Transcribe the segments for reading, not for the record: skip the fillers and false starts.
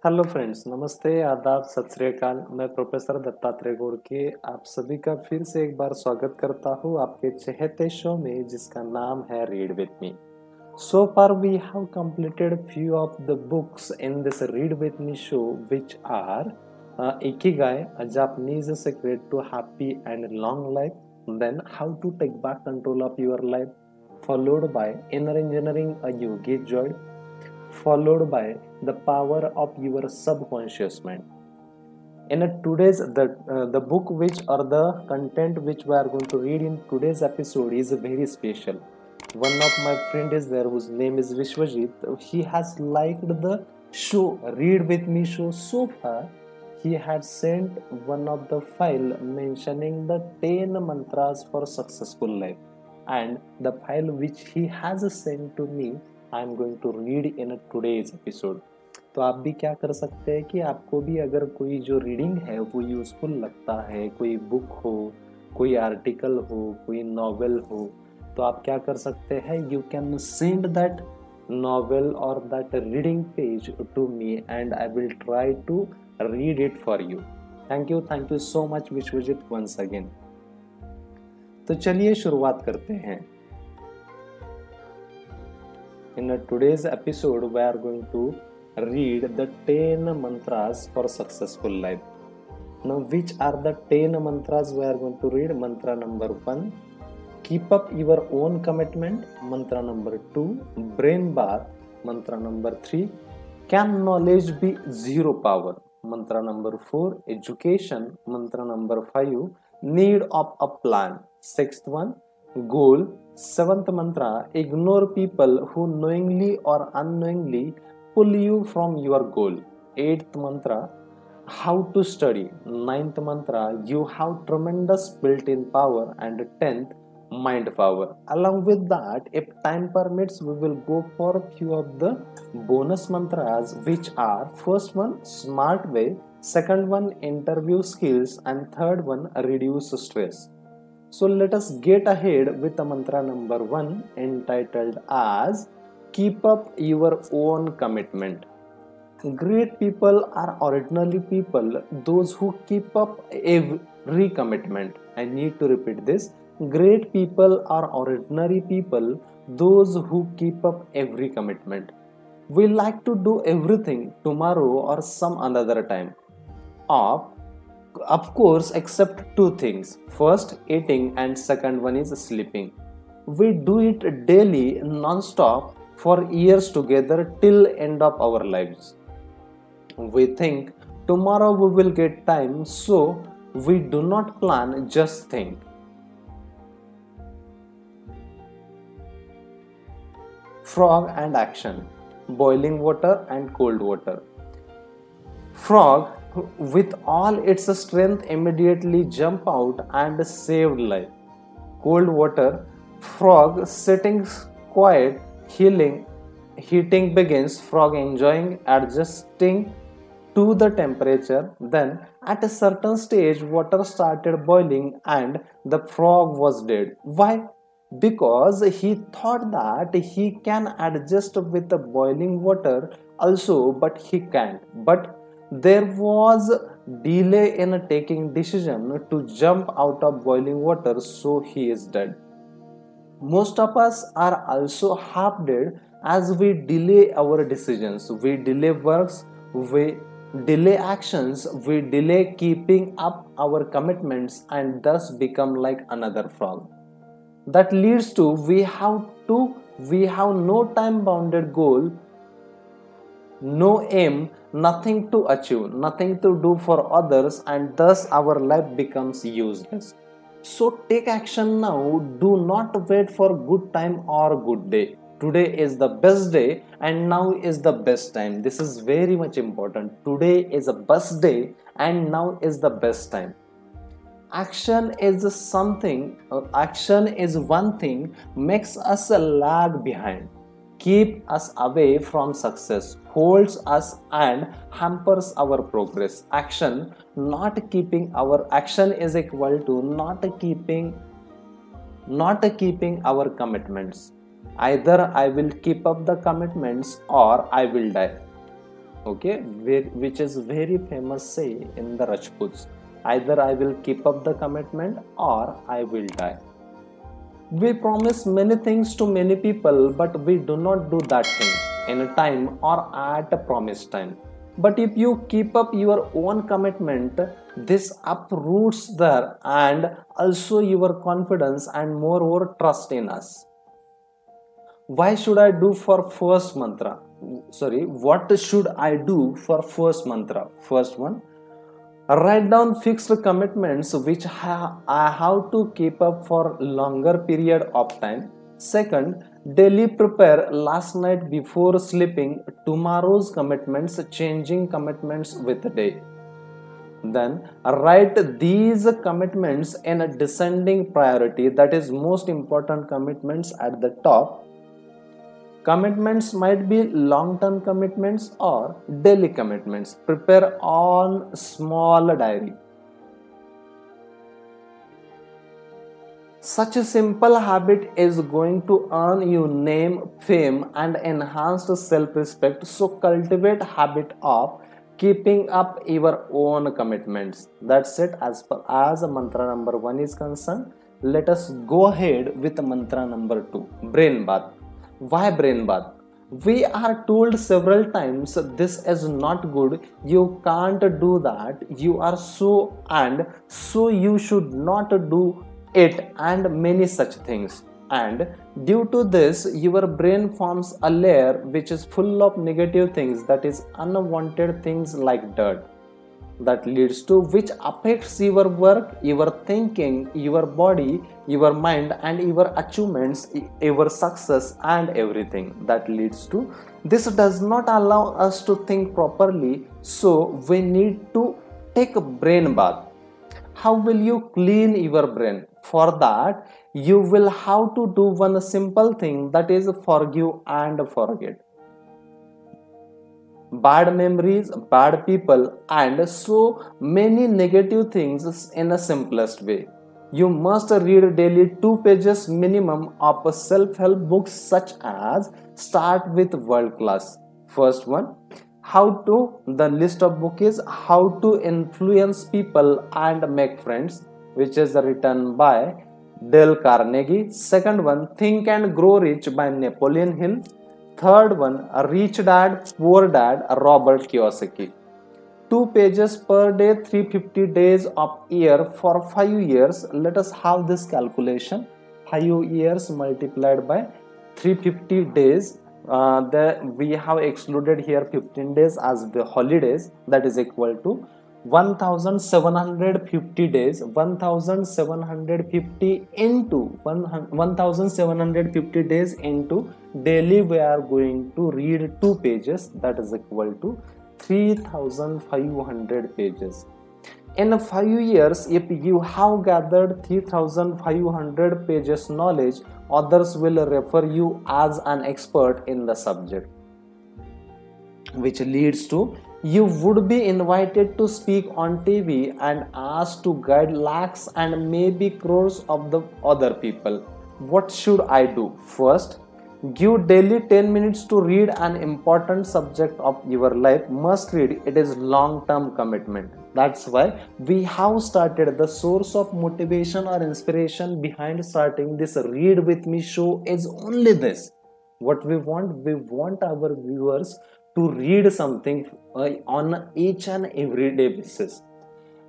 Hello friends, नमस्ते, आदाब, सत श्री अकाल। मैं प्रोफेसर दत्तात्रेय गोरके आप सभी का फिर से एक बार स्वागत करता हूँ आपके चहेते शो में जिसका नाम है read with me. So far we have completed few of the books in this Read With Me show which are Ikigai, a Japanese secret to happy and long life, then How to Take Back Control of Your Life, followed by Inner Engineering, a Yogi Joy, followed by The Power of Your Subconscious Mind. In today's the book which or the content which we are going to read in today's episode is very special. One of my friend is there whose name is Vishwajit. He has liked the show Read With Me show so far. He had sent one of the file mentioning the 10 mantras for successful life, and the file which he has sent to me I am going to read in today's episode. तो आप भी क्या कर सकते हैं कि आपको भी अगर कोई जो रीडिंग है वो यूज़फुल लगता है, कोई बुक हो, कोई आर्टिकल हो, कोई नॉवेल हो, तो आप क्या कर सकते हैं, you can send that novel or that reading page to me and I will try to read it for you. Thank you so much Vishwajeet once again. तो चलिए शुरुआत करते हैं. In today's episode we are going to read the 10 mantras for successful life. Now which are the 10 mantras we are going to read? Mantra number 1, keep up your own commitment. Mantra number 2, brain bath. Mantra number 3, can knowledge be zero power? Mantra number 4, education. Mantra number 5, need of a plan. Sixth one, goal. Seventh mantra, ignore people who knowingly or unknowingly pull you from your goal. Eighth mantra, how to study. Ninth mantra, you have tremendous built-in power. And 10th, mind power. Along with that, if time permits, we will go for a few of the bonus mantras, which are first one, smart way, second one, interview skills, and third one, reduce stress. So let us get ahead with the mantra number 1, entitled as keep up your own commitment. Great people are ordinary people, those who keep up every commitment. I need to repeat this. Great people are ordinary people, those who keep up every commitment. We like to do everything tomorrow or some another time. Of course, except two things. First, eating, and second one is sleeping. We do it daily, non-stop, for years together till end of our lives. We think tomorrow we will get time, so we do not plan, just think. Frog and action. Boiling water and cold water. Frog, with all its strength, immediately jump out and saved life. Cold water. Frog sitting quiet, heating begins. Frog enjoying, adjusting to the temperature. Then at a certain stage water started boiling and the frog was dead. Why? Because he thought that he can adjust with the boiling water also, but he can't. But there was delay in taking decision to jump out of boiling water, so he is dead. Most of us are also half dead as we delay our decisions. We delay works, we delay actions, we delay keeping up our commitments, and thus become like another frog. That leads to we have no time bounded goal, no aim, nothing to achieve, nothing to do for others, and thus our life becomes useless. So take action now. Do not wait for good time or good day. Today is the best day and now is the best time. This is very much important. Today is the best day and now is the best time. Action is one thing makes us lag behind, keep us away from success, holds us and hampers our progress. Action is equal to not keeping our commitments. Either I will keep up the commitments or I will die. okay, which is very famous say in the Rajputs. Either I will keep up the commitment or I will die. We promise many things to many people, but we do not do that thing in a time or at a promised time. But if you keep up your own commitment, this uproots there and also your confidence and moreover trust in us. Why should I do for first mantra? Sorry, what should I do for first mantra? First one, write down fixed commitments which I have to keep up for longer period of time. Second, daily prepare last night before sleeping tomorrow's commitments, changing commitments with the day. Then write these commitments in a descending priority, that is most important commitments at the top. Commitments might be long-term commitments or daily commitments. Prepare on small diary. Such a simple habit is going to earn you name, fame and enhanced self-respect. So cultivate habit of keeping up your own commitments. That's it as far as mantra number 1 is concerned. Let us go ahead with mantra number 2, brain bath. Why brain bath? We are told several times this is not good, you can't do that, you are so and so you should not do it, and many such things. And due to this, your brain forms a layer which is full of negative things, that is unwanted things like dirt, that leads to which affects your work, your thinking, your body, your mind and your achievements, your success and everything. That leads to this does not allow us to think properly, so we need to take a brain bath. How will you clean your brain? For that you will have to do one simple thing, that is forgive and forget. Bad memories, bad people, and so many negative things in a simplest way. You must read daily 2 pages minimum of self-help books such as Start with World Class. First one, the list of book is How to Influence People and Make Friends, which is written by Dale Carnegie. Second one, Think and Grow Rich by Napoleon Hill. Third one, Rich Dad, Poor Dad, Robert Kiyosaki. 2 pages per day, 350 days of year for 5 years. Let us have this calculation. 5 years multiplied by 350 days. We have excluded here 15 days as the holidays. That is equal to 1750 days. 1750 into 1750 days into daily we are going to read 2 pages, that is equal to 3500 pages. In 5 years, if you have gathered 3500 pages knowledge, others will refer you as an expert in the subject, which leads to you would be invited to speak on TV and asked to guide lakhs and maybe crores of the other people. What should I do? First, give daily 10 minutes to read an important subject of your life. Must read. It is long-term commitment. That's why we have started the source of motivation or inspiration behind starting this Read With Me show is only this. What we want our viewers to read something on each and every day basis.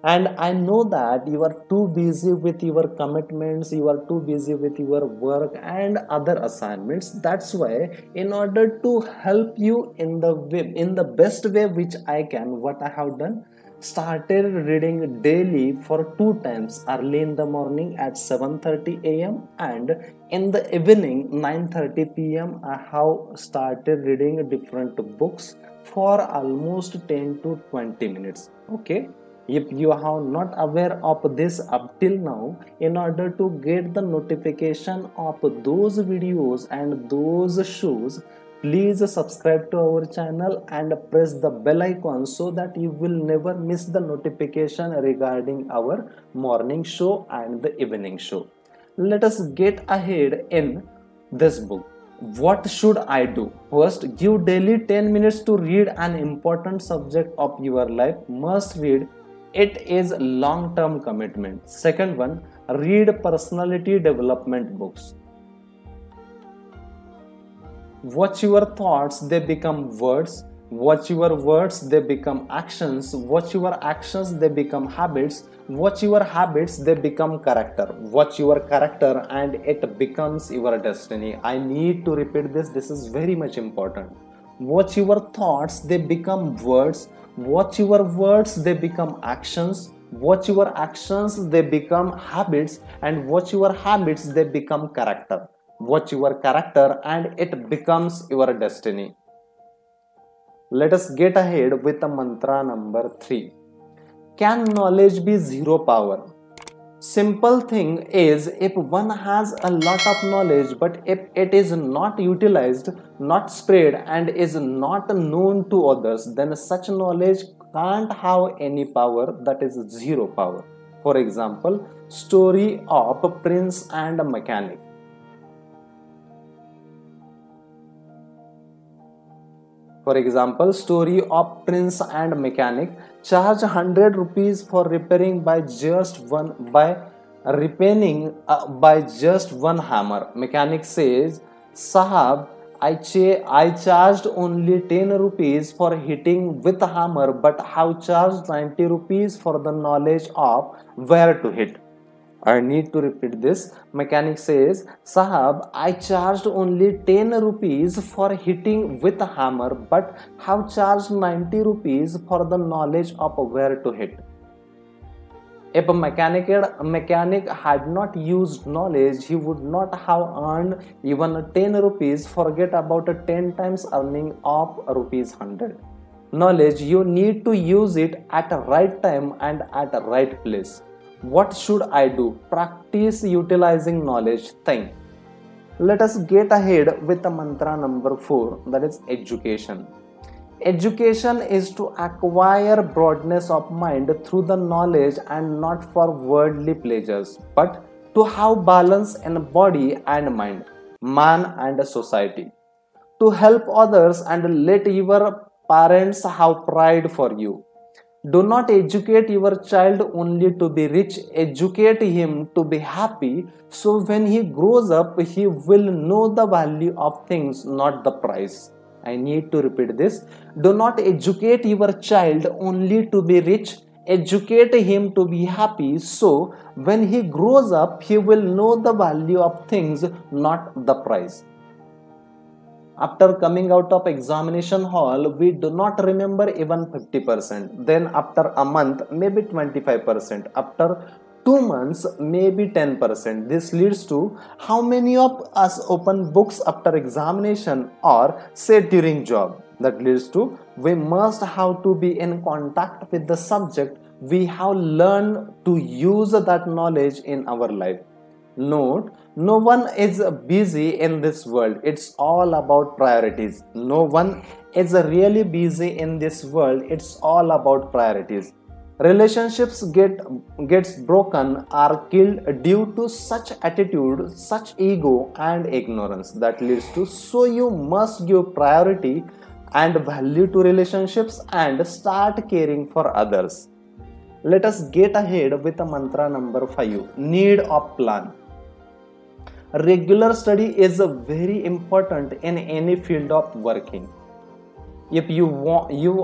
And I know that you are too busy with your commitments, you are too busy with your work and other assignments. That's why in order to help you in the best way which I can, what I have done, started reading daily for 2 times, early in the morning at 7:30 a.m. and in the evening 9:30 p.m. I have started reading different books for almost 10 to 20 minutes. Okay, if you are not aware of this up till now, in order to get the notification of those videos and those shows, please subscribe to our channel and press the bell icon so that you will never miss the notification regarding our morning show and the evening show. Let us get ahead in this book. What should I do? First, give daily 10 minutes to read an important subject of your life. Must read. It is long-term commitment. Second one, read personality development books. Watch your thoughts, they become words. Watch your words, they become actions. Watch your actions, they become habits. Watch your habits, they become character. Watch your character, and it becomes your destiny. I need to repeat this. This is very much important. Watch your thoughts, they become words. Watch your words, they become actions. Watch your actions, they become habits. And watch your habits, they become character. Watch your character, and it becomes your destiny. Let us get ahead with the mantra number 3. Can knowledge be zero power? Simple thing is, if one has a lot of knowledge, but if it is not utilized, not spread, and is not known to others, then such knowledge can't have any power. That is zero power. For example, story of Prince and Mechanic. For example, story of Prince and Mechanic. Charge 100 rupees for repairing by just one hammer. Mechanic says, Sahab, I charged only 10 rupees for hitting with a hammer, but have charged 90 rupees for the knowledge of where to hit. I need to repeat this. Mechanic says, Sahab, I charged only 10 rupees for hitting with a hammer, but have charged 90 rupees for the knowledge of where to hit. If a mechanic had not used knowledge, he would not have earned even 10 rupees. Forget about a 10 times earning of rupees 100. Knowledge, you need to use it at the right time and at the right place. What should I do? Practice utilizing knowledge. Think. Let us get ahead with the mantra number 4, that is education. Education is to acquire broadness of mind through the knowledge and not for worldly pleasures, but to have balance in body and mind, man and society. To help others and let your parents have pride for you. Do not educate your child only to be rich, educate him to be happy, so when he grows up, he will know the value of things, not the price. I need to repeat this. Do not educate your child only to be rich, educate him to be happy, so when he grows up, he will know the value of things, not the price. After coming out of examination hall, we do not remember even 50%. Then after a month, maybe 25%. After 2 months, maybe 10%. This leads to how many of us open books after examination or say during job. That leads to we must have to be in contact with the subject. We have learned to use that knowledge in our life. Note, no one is busy in this world. It's all about priorities. No one is really busy in this world. It's all about priorities. Relationships gets broken or killed due to such attitude, such ego and ignorance. That leads to so you must give priority and value to relationships and start caring for others. Let us get ahead with the mantra number 5, need of plan. Regular study is very important in any field of working. If you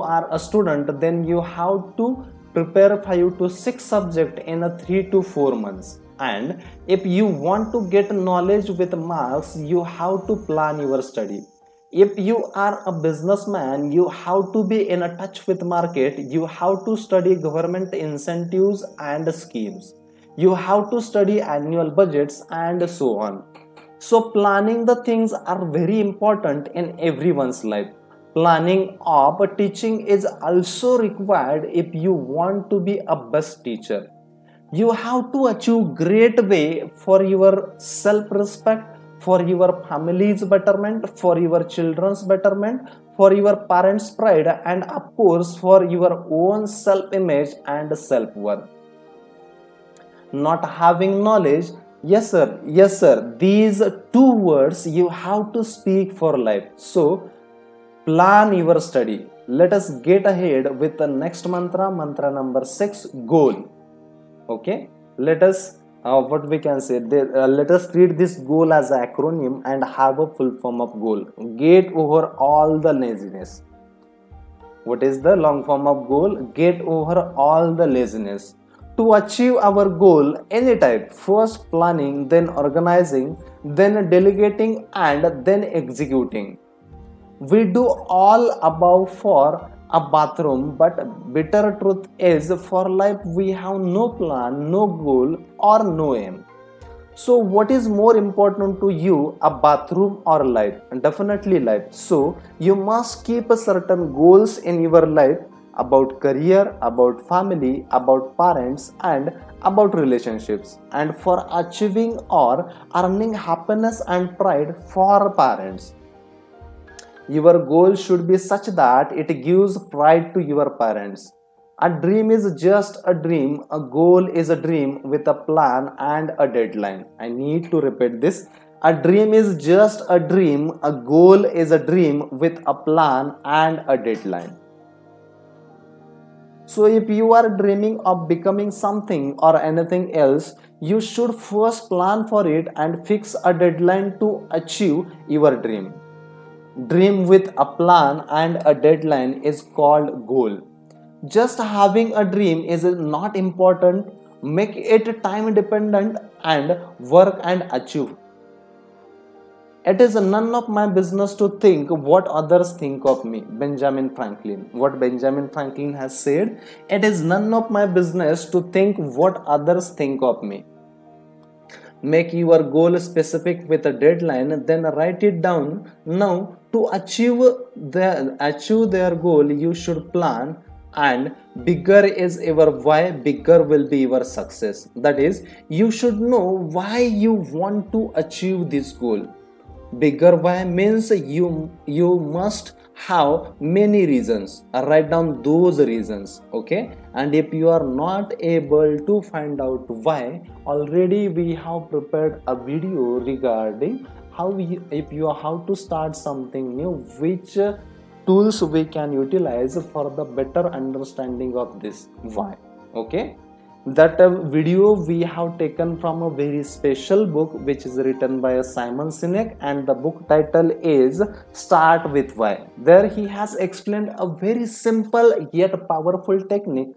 are a student, then you have to prepare 5 to 6 subjects in a 3 to 4 months. And if you want to get knowledge with marks, you have to plan your study. If you are a businessman, you have to be in a touch with market. You have to study government incentives and schemes. You have to study annual budgets and so on. So planning the things are very important in everyone's life. Planning of teaching is also required if you want to be a best teacher. You have to achieve great way for your self-respect, for your family's betterment, for your children's betterment, for your parents' pride, and of course for your own self-image and self-worth. Not having knowledge Yes, sir. Yes, sir. These two words you have to speak for life. So, plan your study. Let us get ahead with the next mantra, mantra number 6, goal. Okay, let us what we can say, let us treat this goal as an acronym and have a full form of goal. Get over all the laziness. What is the long form of goal? Get over all the laziness. To achieve our goal any type, first planning, then organizing, then delegating, and then executing. We do all above for a bathroom, but bitter truth is for life we have no plan, no goal, or no aim. So, what is more important to you, a bathroom or life? Definitely life. So, you must keep a certain goals in your life about career, about family, about parents, and about relationships, and for achieving or earning happiness and pride for parents. Your goal should be such that it gives pride to your parents. A dream is just a dream, a goal is a dream with a plan and a deadline. I need to repeat this. A dream is just a dream, a goal is a dream with a plan and a deadline. So, if you are dreaming of becoming something or anything else, you should first plan for it and fix a deadline to achieve your dream. Dream with a plan and a deadline is called goal. Just having a dream is not important. Make it time dependent and work and achieve. It is none of my business to think what others think of me. Benjamin Franklin. What Benjamin Franklin has said, it is none of my business to think what others think of me. Make your goal specific with a deadline, then write it down. Now, to achieve their goal, you should plan, and bigger is your why, bigger will be your success. That is, you should know why you want to achieve this goal. Bigger why means you must have many reasons. Write down those reasons. Okay, and if you are not able to find out why, already we have prepared a video regarding if you how to start something new, which tools we can utilize for the better understanding of this why. Okay, that video we have taken from a very special book which is written by Simon Sinek, and the book title is Start with Why. There he has explained a very simple yet powerful technique,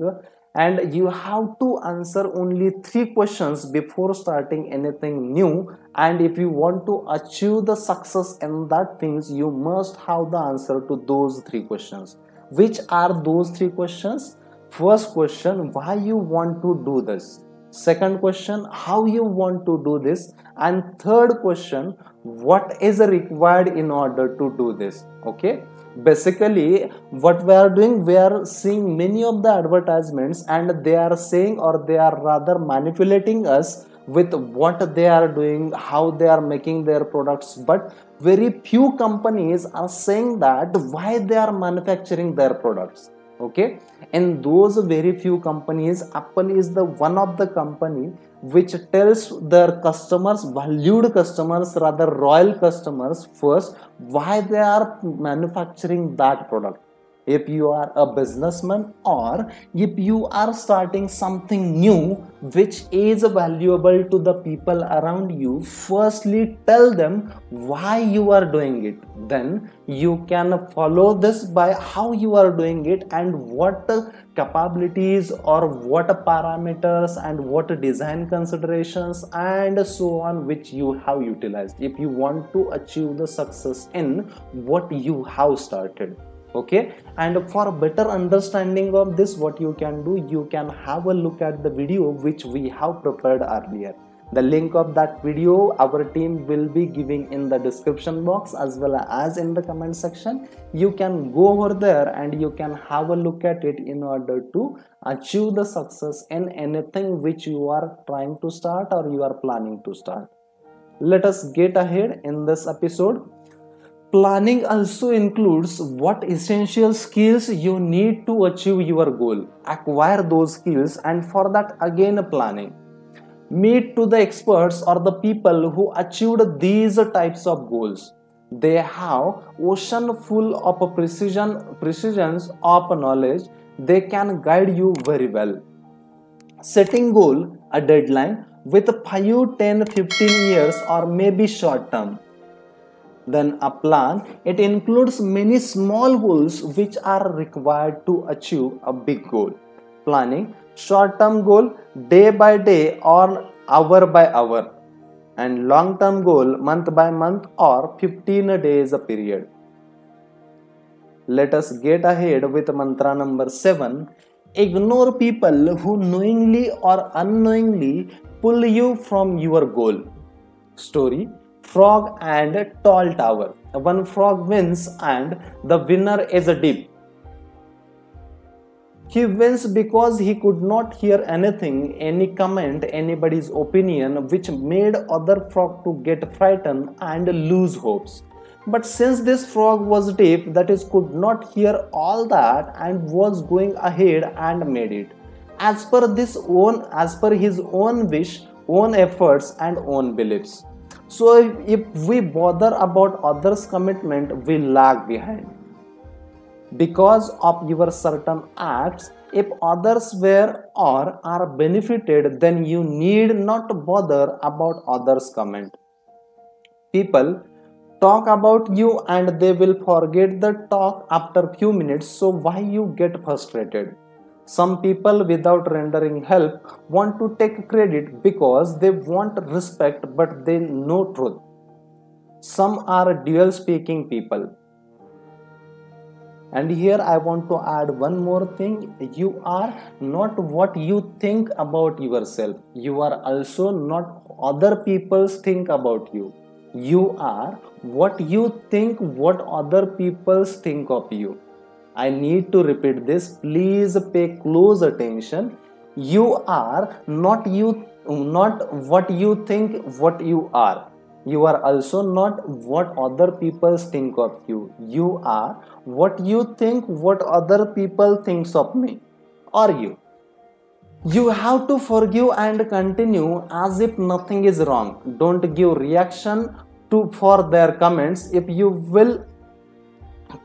and you have to answer only 3 questions before starting anything new. And if you want to achieve the success in that things, you must have the answer to those 3 questions. Which are those 3 questions? First question, why you want to do this? Second question, how you want to do this? And third question, what is required in order to do this? Okay, basically what we are doing, we are seeing many of the advertisements, and they are saying, or they are rather manipulating us with what they are doing, how they are making their products, but very few companies are saying that why they are manufacturing their products. Okay, in those very few companies, Apple is the one of the company which tells their customers, valued customers, rather royal customers, first why they are manufacturing that product. If you are a businessman, or if you are starting something new which is valuable to the people around you, firstly tell them why you are doing it. Then you can follow this by how you are doing it, and what capabilities or what parameters and what design considerations and so on which you have utilized if you want to achieve the success in what you have started. Okay, and for better understanding of this, what you can do, you can have a look at the video which we have prepared earlier. The link of that video our team will be giving in the description box as well as in the comment section. You can go over there and you can have a look at it in order to achieve the success in anything which you are trying to start or you are planning to start. Let us get ahead in this episode. Planning also includes what essential skills you need to achieve your goal. Acquire those skills, and for that again planning. Meet to the experts or the people who achieved these types of goals. They have ocean full of precisions of knowledge. They can guide you very well. Setting goal, a deadline with 5, 10, 15 years or maybe short term. Then a plan, it includes many small goals which are required to achieve a big goal. Planning, short term goal, day by day or hour by hour, and long term goal, month by month or 15 days a period. Let us get ahead with mantra number 7. Ignore people who knowingly or unknowingly pull you from your goal. Story, Frog and Tall Tower. One frog wins and the winner is a deep. He wins because he could not hear anything, any comment, anybody's opinion, which made other frog to get frightened and lose hopes. But since this frog was deep, that is, could not hear all that and was going ahead and made it. As per his own wish, own efforts and own beliefs. So if we bother about others' commitment, we lag behind. Because of your certain acts, if others were or are benefited, then you need not bother about others' comment. People talk about you and they will forget the talk after few minutes, so why you get frustrated? Some people without rendering help want to take credit because they want respect but they know truth. Some are dual speaking people. And here I want to add one more thing. You are not what you think about yourself. You are also not other people's think about you. You are what you think what other people think of you. I need to repeat this. Please pay close attention. You are not what you think what you are. You are also not what other people think of you. You are what you think what other people thinks of me or you. You have to forgive and continue as if nothing is wrong. Don't give reaction for their comments. If you will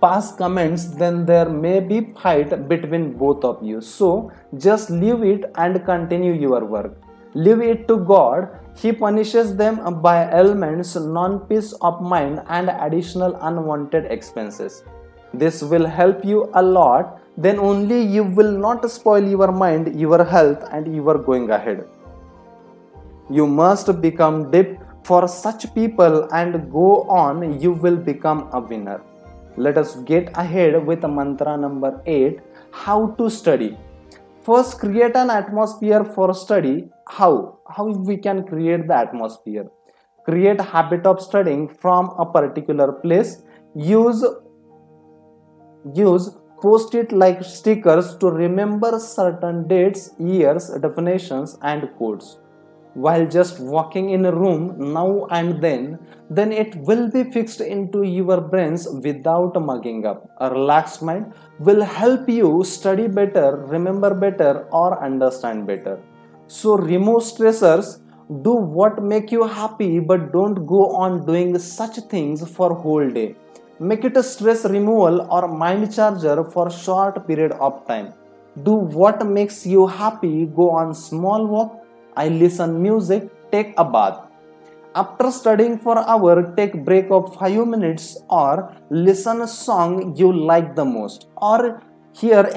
pass comments, then there may be fight between both of you. So just leave it and continue your work. Leave it to God. He punishes them by ailments, non-peace of mind and additional unwanted expenses. This will help you a lot. Then only you will not spoil your mind, your health and you are going ahead. You must become deep for such people and go on, you will become a winner. Let us get ahead with mantra number 8, how to study. First, create an atmosphere for study. How we can create the atmosphere? Create a habit of studying from a particular place. Use post-it like stickers to remember certain dates, years, definitions and codes. While just walking in a room now and then it will be fixed into your brains without mugging up. A relaxed mind will help you study better, remember better or understand better. So remove stressors, do what make you happy but don't go on doing such things for whole day. Make it a stress removal or mind charger for short period of time. Do what makes you happy, go on small walk, I listen music, take a bath. After studying for an hour, take break of 5 minutes or listen a song you like the most. Or here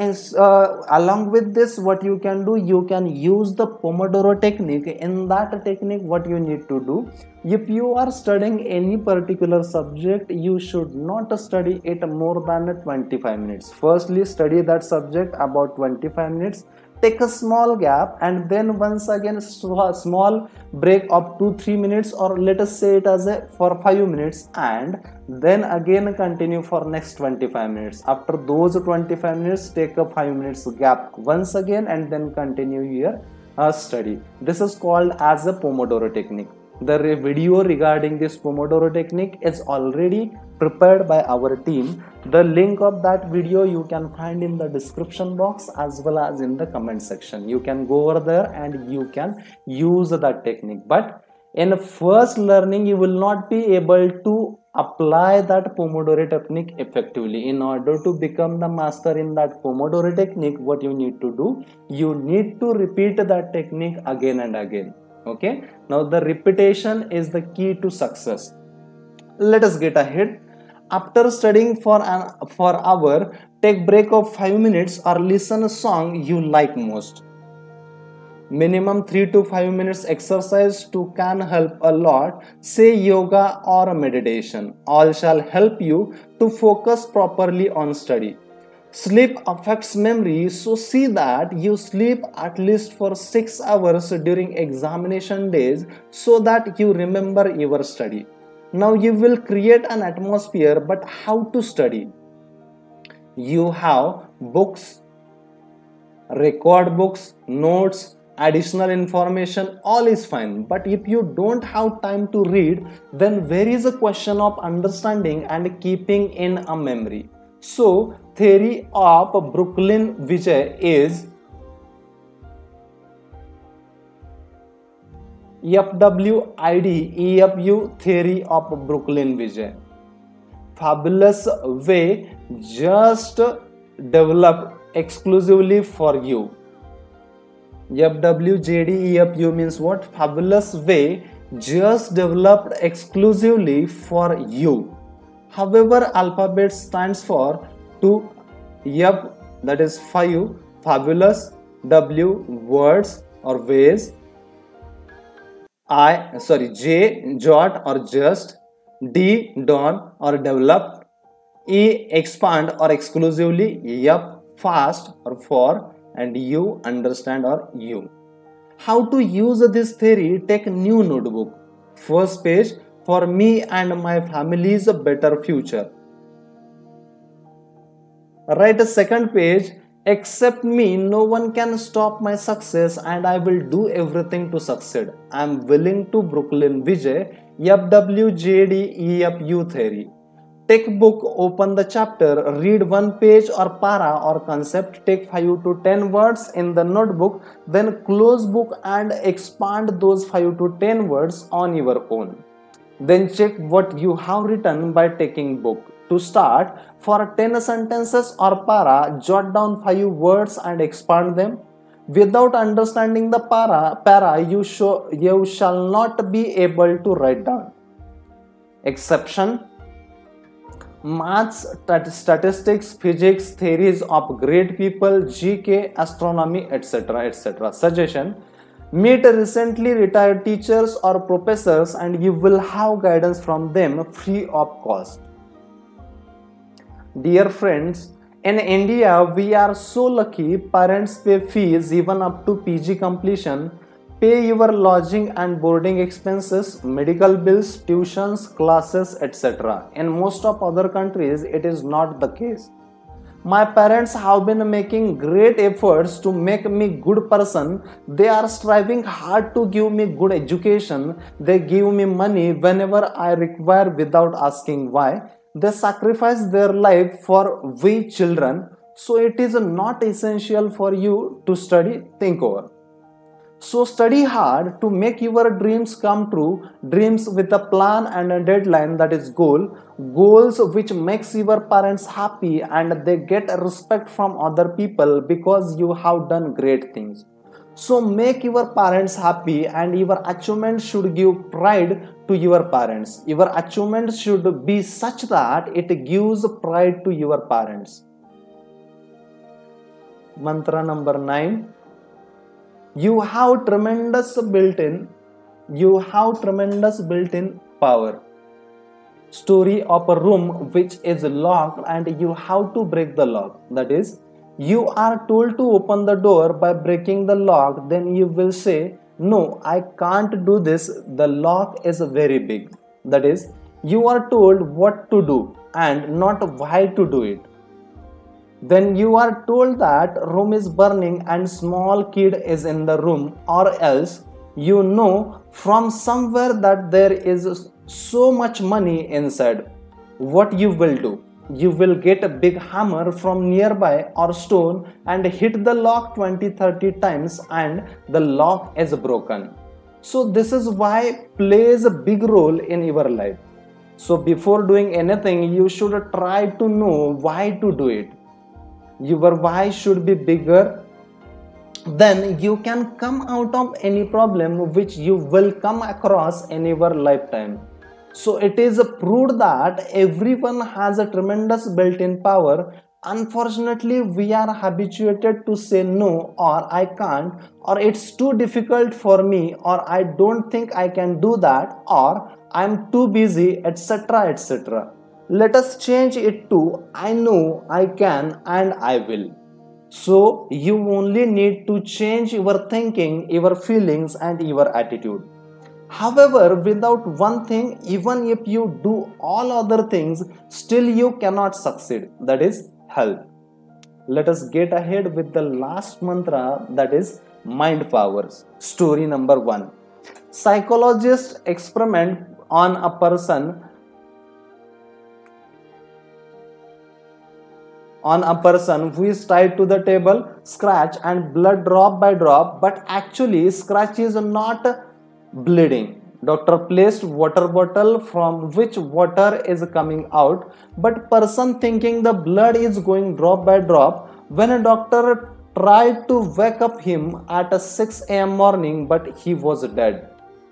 along with this, what you can do, you can use the Pomodoro technique. In that technique, what you need to do, if you are studying any particular subject, you should not study it more than 25 minutes. Firstly, study that subject about 25 minutes. Take a small gap and then once again small break of 2-3 minutes, or let us say it as for 5 minutes, and then again continue for next 25 minutes. After those 25 minutes, take a 5 minutes gap once again and then continue your study. This is called as a Pomodoro technique. The video regarding this Pomodoro technique is already prepared by our team. The link of that video you can find in the description box as well as in the comment section. You can go over there and you can use that technique. But in first learning, you will not be able to apply that Pomodoro technique effectively. In order to become the master in that Pomodoro technique, what you need to do, you need to repeat that technique again and again. Okay, now the repetition is the key to success. Let us get ahead. After studying for an hour, take break of 5 minutes or listen a song you like most. Minimum 3 to 5 minutes exercise to can help a lot. Say yoga or meditation. All shall help you to focus properly on study. Sleep affects memory, so see that you sleep at least for 6 hours during examination days so that you remember your study. Now you will create an atmosphere, but how to study? You have books, record books, notes, additional information, all is fine. But if you don't have time to read, then there is a question of understanding and keeping in a memory. So, theory of Brooklyn Vijay is FWID theory of Brooklyn Vijay. Fabulous way just developed exclusively for you. FWJDEFU means what? Fabulous way just developed exclusively for you. However, alphabet stands for 2, F that is 5, fabulous, W words or ways, J jot or just, D dawn or develop, E expand or exclusively, F fast or for, and U understand or you. How to use this theory? Take new notebook. First page, for me and my family's a better future. Write a second page, except me, no one can stop my success and I will do everything to succeed. I am willing to Brooklyn Vijay, FWJDEFU theory. Take book, open the chapter, read one page or para or concept, take 5 to 10 words in the notebook, then close book and expand those 5 to 10 words on your own. Then check what you have written by taking book. To start, for 10 sentences or para, jot down 5 words and expand them. Without understanding the para you shall not be able to write down. Exception: maths, statistics, physics, theories of great people, GK, astronomy, etc. etc. Suggestion: meet recently retired teachers or professors and you will have guidance from them free of cost. Dear friends, in India we are so lucky. Parents pay fees even up to PG completion, pay your lodging and boarding expenses, medical bills, tuitions, classes, etc. In most of other countries it is not the case. My parents have been making great efforts to make me good person. They are striving hard to give me good education. They give me money whenever I require without asking why. They sacrifice their life for we children. So it is not essential for you to study. Think over. So study hard to make your dreams come true. Dreams with a plan and a deadline, that is goal. Goals which makes your parents happy and they get respect from other people because you have done great things. So make your parents happy and your achievement should give pride to your parents. Your achievement should be such that it gives pride to your parents. Mantra number 9. You have tremendous built-in power. Story of a room which is locked and you have to break the lock. That is, you are told to open the door by breaking the lock. Then you will say, no, I can't do this. The lock is very big. That is, you are told what to do and not why to do it. Then you are told that room is burning and small kid is in the room, or else you know from somewhere that there is so much money inside. What you will do? You will get a big hammer from nearby or stone and hit the lock 20-30 times and the lock is broken. So this is why plays a big role in your life. So before doing anything, you should try to know why to do it. Your why should be bigger. Then you can come out of any problem which you will come across in your lifetime. So it is proved that everyone has a tremendous built-in power. Unfortunately, we are habituated to say no, or I can't, or it's too difficult for me, or I don't think I can do that, or I'm too busy, etc. etc. Let us change it to I know, I can, and I will. So you only need to change your thinking, your feelings, and your attitude. However, without one thing, even if you do all other things, still you cannot succeed. That is health. Let us get ahead with the last mantra, that is mind powers. Story number 1. Psychologists experiment on a person who is tied to the table, scratch and blood drop by drop, but actually scratch is not bleeding. Doctor placed water bottle from which water is coming out, but person thinking the blood is going drop by drop. When a doctor tried to wake up him at 6 a.m. morning, but he was dead.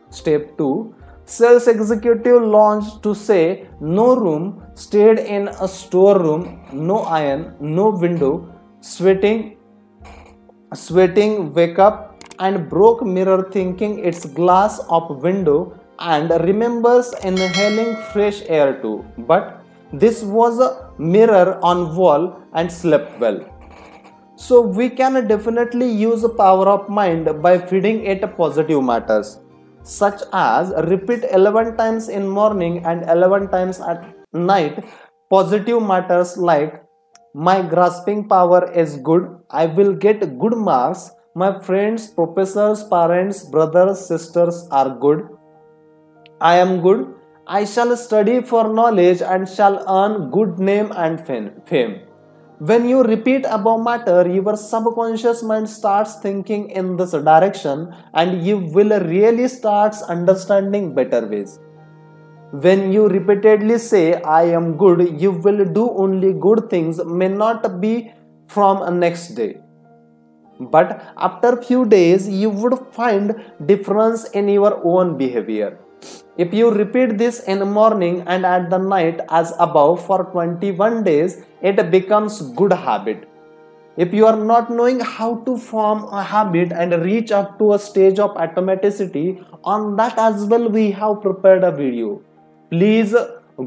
Step 2. Sales executive launched to say no room, stayed in a storeroom, no iron, no window, sweating, wake up and broke mirror thinking it's glass of window and remembers inhaling fresh air too. But this was a mirror on wall and slept well. So we can definitely use the power of mind by feeding it positive matters, such as repeat 11 times in morning and 11 times at night positive matters like my grasping power is good, I will get good marks, my friends, professors, parents, brothers, sisters are good, I am good, I shall study for knowledge and shall earn good name and fame. When you repeat above matter, your subconscious mind starts thinking in this direction and you will really start understanding better ways. When you repeatedly say I am good, you will do only good things, may not be from a next day. But after few days, you would find difference in your own behavior. If you repeat this in the morning and at the night as above for 21 days, it becomes good habit. If you are not knowing how to form a habit and reach up to a stage of automaticity, on that as well we have prepared a video. Please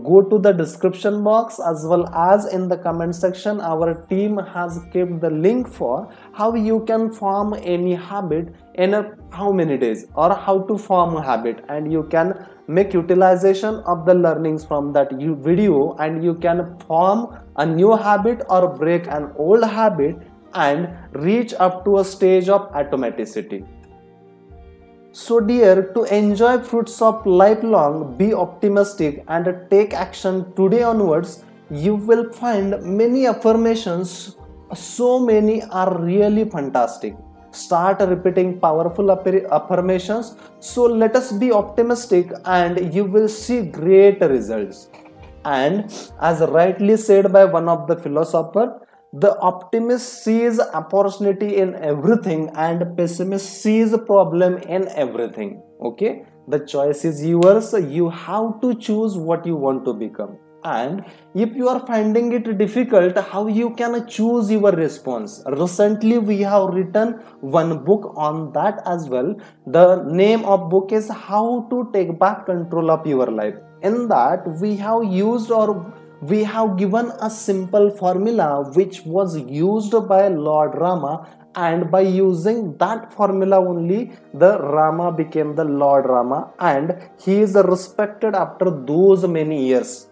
go to the description box as well as in the comment section. Our team has kept the link for how you can form any habit in how many days, or how to form a habit, and you can make utilization of the learnings from that video and you can form a new habit or break an old habit and reach up to a stage of automaticity. So dear, to enjoy fruits of lifelong, be optimistic and take action today onwards. You will find many affirmations, so many are really fantastic. Start repeating powerful affirmations. So let us be optimistic and you will see great results. And as rightly said by one of the philosophers, the optimist sees opportunity in everything and pessimist sees problem in everything. Okay, the choice is yours. You have to choose what you want to become. And if you are finding it difficult, how you can choose your response? Recently we have written one book on that as well. The name of book is How to Take Back Control of Your Life. In that we have used, or we have given a simple formula which was used by Lord Rama, and by using that formula only the Rama became the Lord Rama and he is respected after those many years.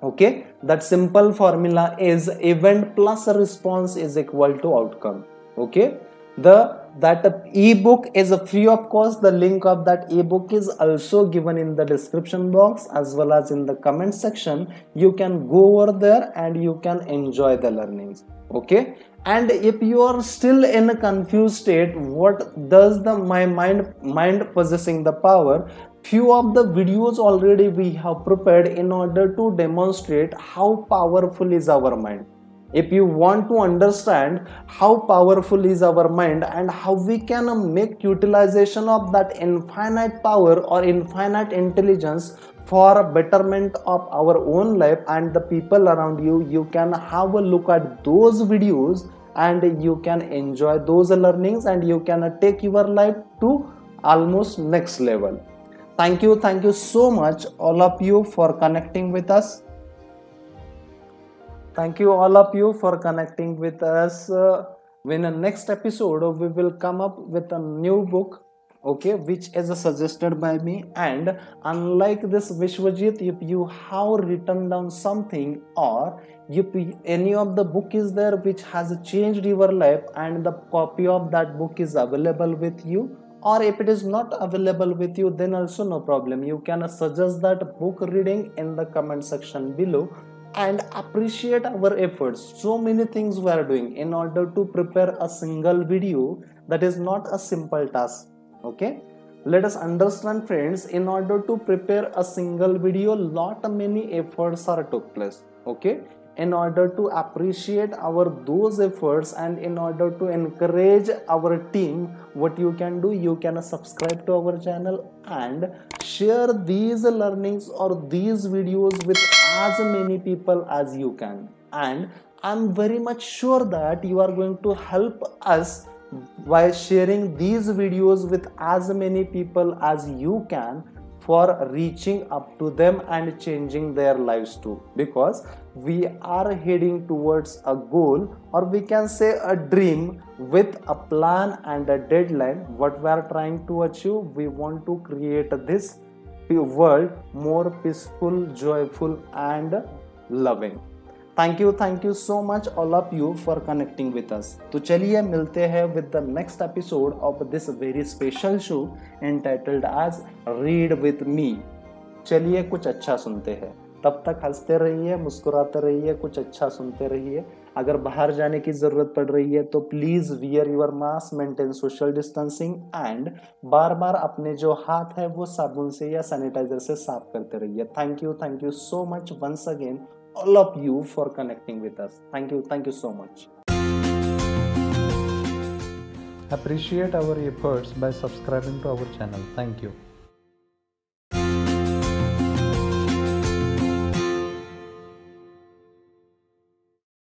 Okay, that simple formula is event plus response is equal to outcome. Okay, That ebook is free of cost. The link of that ebook is also given in the description box as well as in the comment section. You can go over there and you can enjoy the learnings. Okay, and if you are still in a confused state, what does the my mind possessing the power, few of the videos already we have prepared in order to demonstrate how powerful is our mind. If you want to understand how powerful is our mind and how we can make utilization of that infinite power or infinite intelligence for betterment of our own life and the people around you, you can have a look at those videos and you can enjoy those learnings and you can take your life to almost next level. Thank you so much all of you for connecting with us. Thank you all of you for connecting with us. In the next episode we will come up with a new book, okay, which is suggested by me. And unlike this Vishwajit, if you have written down something or if any of the book is there which has changed your life and the copy of that book is available with you, or if it is not available with you, then also no problem, you can suggest that book reading in the comment section below and appreciate our efforts. So many things we are doing in order to prepare a single video. That is not a simple task. Okay, let us understand friends, in order to prepare a single video, lot many efforts are took place. Okay, in order to appreciate our those efforts and in order to encourage our team, what you can do, you can subscribe to our channel and share these learnings or these videos with as many people as you can. And I'm very much sure that you are going to help us by sharing these videos with as many people as you can for reaching up to them and changing their lives too, because we are heading towards a goal, or we can say a dream, with a plan and a deadline. What we are trying to achieve, we want to create this world more peaceful, joyful and loving. Thank you so much all of you for connecting with us. तो चलिए मिलते हैं with the next episode of this very special show entitled as read with me. चलिए कुछ अच्छा सुनते हैं, तब तक हंसते रहिए, मुस्कुराते रहिए, कुछ अच्छा सुनते रहिए. अगर बाहर जाने की जरूरत पड़ रही है तो please wear your mask, maintain social distancing and बार बार अपने जो हाथ है वो साबुन से या सैनिटाइजर से साफ करते रहिए. Thank you so much once again all of you for connecting with us. Thank you so much. Appreciate our efforts by subscribing to our channel. Thank you.